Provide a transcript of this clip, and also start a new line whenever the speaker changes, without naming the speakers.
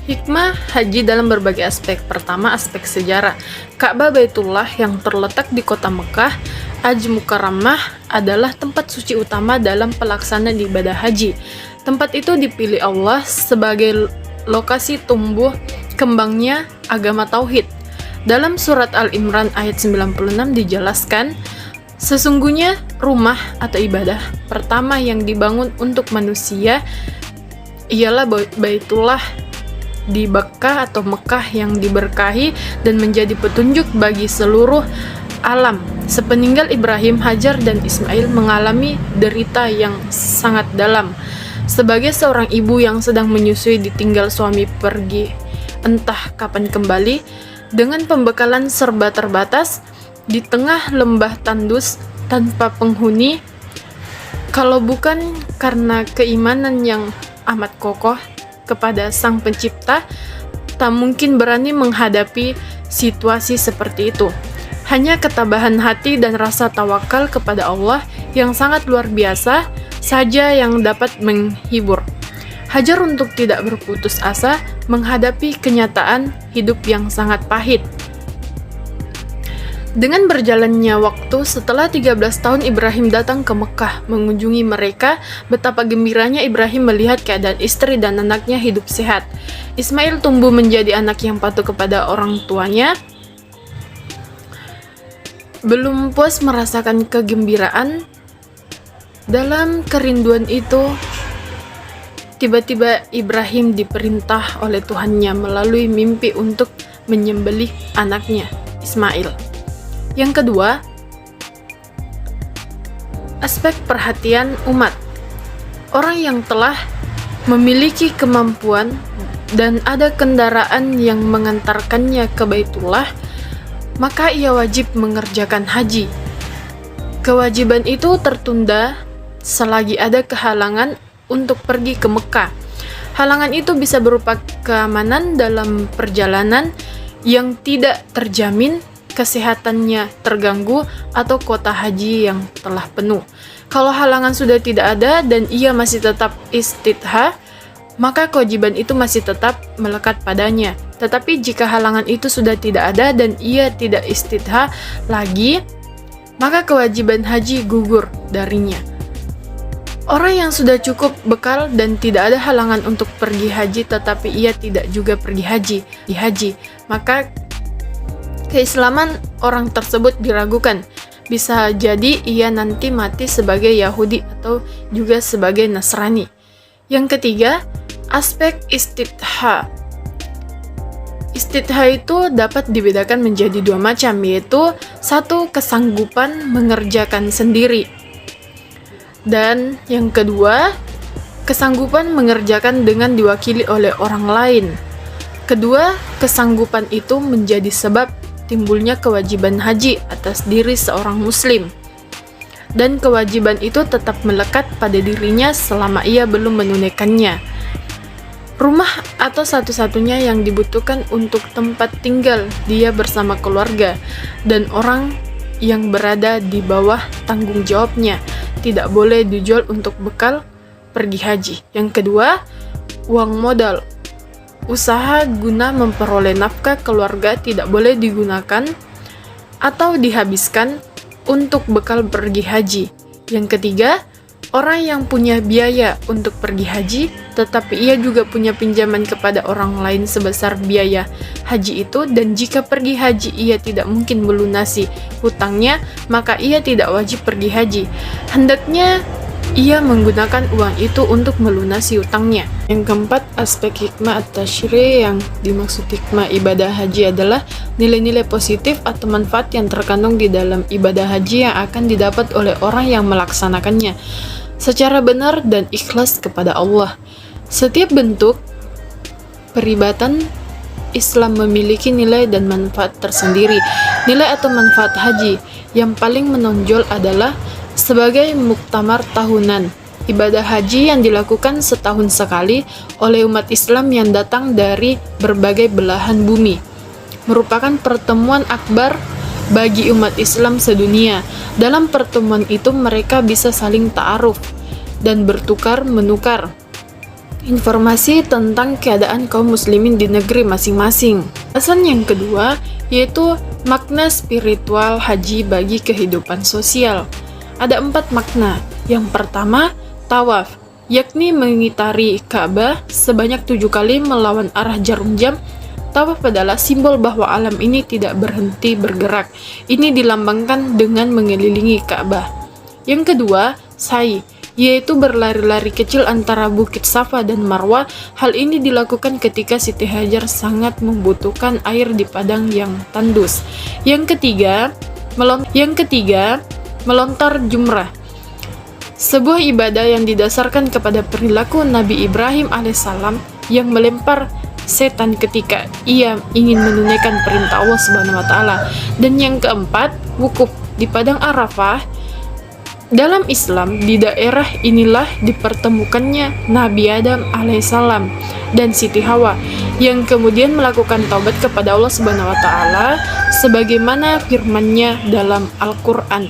Hikmah haji dalam berbagai aspek. Pertama, aspek sejarah. Ka'bah Baitullah yang terletak di kota Mekah, Mukarramah adalah tempat suci utama dalam pelaksanaan ibadah haji. Tempat itu dipilih Allah sebagai lokasi tumbuh kembangnya agama tauhid. Dalam surat Al-Imran ayat 96 dijelaskan, sesungguhnya rumah atau ibadah pertama yang dibangun untuk manusia ialah Baitullah di Mekah atau Mekah yang diberkahi dan menjadi petunjuk bagi seluruh alam. Sepeninggal Ibrahim, Hajar dan Ismail mengalami derita yang sangat dalam. Sebagai seorang ibu yang sedang menyusui ditinggal suami pergi entah kapan kembali, dengan pembekalan serba terbatas di tengah lembah tandus tanpa penghuni, kalau bukan karena keimanan yang amat kokoh kepada Sang Pencipta, tak mungkin berani menghadapi situasi seperti itu. Hanya ketabahan hati dan rasa tawakal kepada Allah yang sangat luar biasa saja yang dapat menghibur Hajar untuk tidak berputus asa menghadapi kenyataan hidup yang sangat pahit. Dengan berjalannya waktu, setelah 13 tahun Ibrahim datang ke Mekah mengunjungi mereka. Betapa gembiranya Ibrahim melihat keadaan istri dan anaknya hidup sehat. Ismail tumbuh menjadi anak yang patuh kepada orang tuanya. Belum puas merasakan kegembiraan dalam kerinduan itu, tiba-tiba Ibrahim diperintah oleh Tuhannya melalui mimpi untuk menyembelih anaknya, Ismail. Yang kedua, aspek perhatian umat. Orang yang telah memiliki kemampuan dan ada kendaraan yang mengantarkannya ke Baitullah, maka ia wajib mengerjakan haji. Kewajiban itu tertunda selagi ada kehalangan untuk pergi ke Mekah. Halangan itu bisa berupa keamanan dalam perjalanan yang tidak terjamin, kesehatannya terganggu, atau kuota haji yang telah penuh. Kalau halangan sudah tidak ada dan ia masih tetap istidha, maka kewajiban itu masih tetap melekat padanya. Tetapi jika halangan itu sudah tidak ada dan ia tidak istidha lagi, maka kewajiban haji gugur darinya. Orang yang sudah cukup bekal dan tidak ada halangan untuk pergi haji tetapi ia tidak juga pergi haji, maka keislaman orang tersebut diragukan. Bisa jadi ia nanti mati sebagai Yahudi atau juga sebagai Nasrani. Yang ketiga, aspek istidha. Istidha itu dapat dibedakan menjadi dua macam, yaitu satu, kesanggupan mengerjakan sendiri, dan yang kedua, kesanggupan mengerjakan dengan diwakili oleh orang lain. Kedua, kesanggupan itu menjadi sebab timbulnya kewajiban haji atas diri seorang muslim, dan kewajiban itu tetap melekat pada dirinya selama ia belum menunaikannya. Rumah atau satu-satunya yang dibutuhkan untuk tempat tinggal dia bersama keluarga dan orang yang berada di bawah tanggung jawabnya tidak boleh dijual untuk bekal pergi haji. Yang kedua, uang modal. Usaha guna memperoleh nafkah keluarga tidak boleh digunakan atau dihabiskan untuk bekal pergi haji. Yang ketiga, orang yang punya biaya untuk pergi haji, tetapi ia juga punya pinjaman kepada orang lain sebesar biaya haji itu, dan jika pergi haji ia tidak mungkin melunasi hutangnya, maka ia tidak wajib pergi haji. Hendaknya ia menggunakan uang itu untuk melunasi hutangnya. Yang keempat, aspek hikmah at-tasyri'. Yang dimaksud hikmah ibadah haji adalah nilai-nilai positif atau manfaat yang terkandung di dalam ibadah haji yang akan didapat oleh orang yang melaksanakannya secara benar dan ikhlas kepada Allah. Setiap bentuk peribadatan Islam memiliki nilai dan manfaat tersendiri. Nilai atau manfaat haji yang paling menonjol adalah sebagai muktamar tahunan, ibadah haji yang dilakukan setahun sekali oleh umat Islam yang datang dari berbagai belahan bumi, merupakan pertemuan akbar bagi umat Islam sedunia. Dalam pertemuan itu mereka bisa saling ta'aruf dan bertukar-menukar informasi tentang keadaan kaum muslimin di negeri masing-masing. Alasan yang kedua yaitu makna spiritual haji bagi kehidupan sosial. Ada 4 makna. Yang pertama, tawaf, yakni mengitari Ka'bah sebanyak 7 kali melawan arah jarum jam. Tawaf adalah simbol bahwa alam ini tidak berhenti bergerak. Ini dilambangkan dengan mengelilingi Ka'bah. Yang kedua, sa'i, yaitu berlari-lari kecil antara Bukit Safa dan Marwah. Hal ini dilakukan ketika Siti Hajar sangat membutuhkan air di padang yang tandus. Yang ketiga, melontar jumrah, sebuah ibadah yang didasarkan kepada perilaku Nabi Ibrahim alaihissalam yang melempar setan ketika ia ingin menunaikan perintah Allah Subhanahu wa taala. Dan yang keempat, wukuf di padang Arafah. Dalam Islam, di daerah inilah dipertemukannya Nabi Adam alaihissalam dan Siti Hawa yang kemudian melakukan taubat kepada Allah Subhanahu wa taala sebagaimana firman-Nya dalam Al-Qur'an.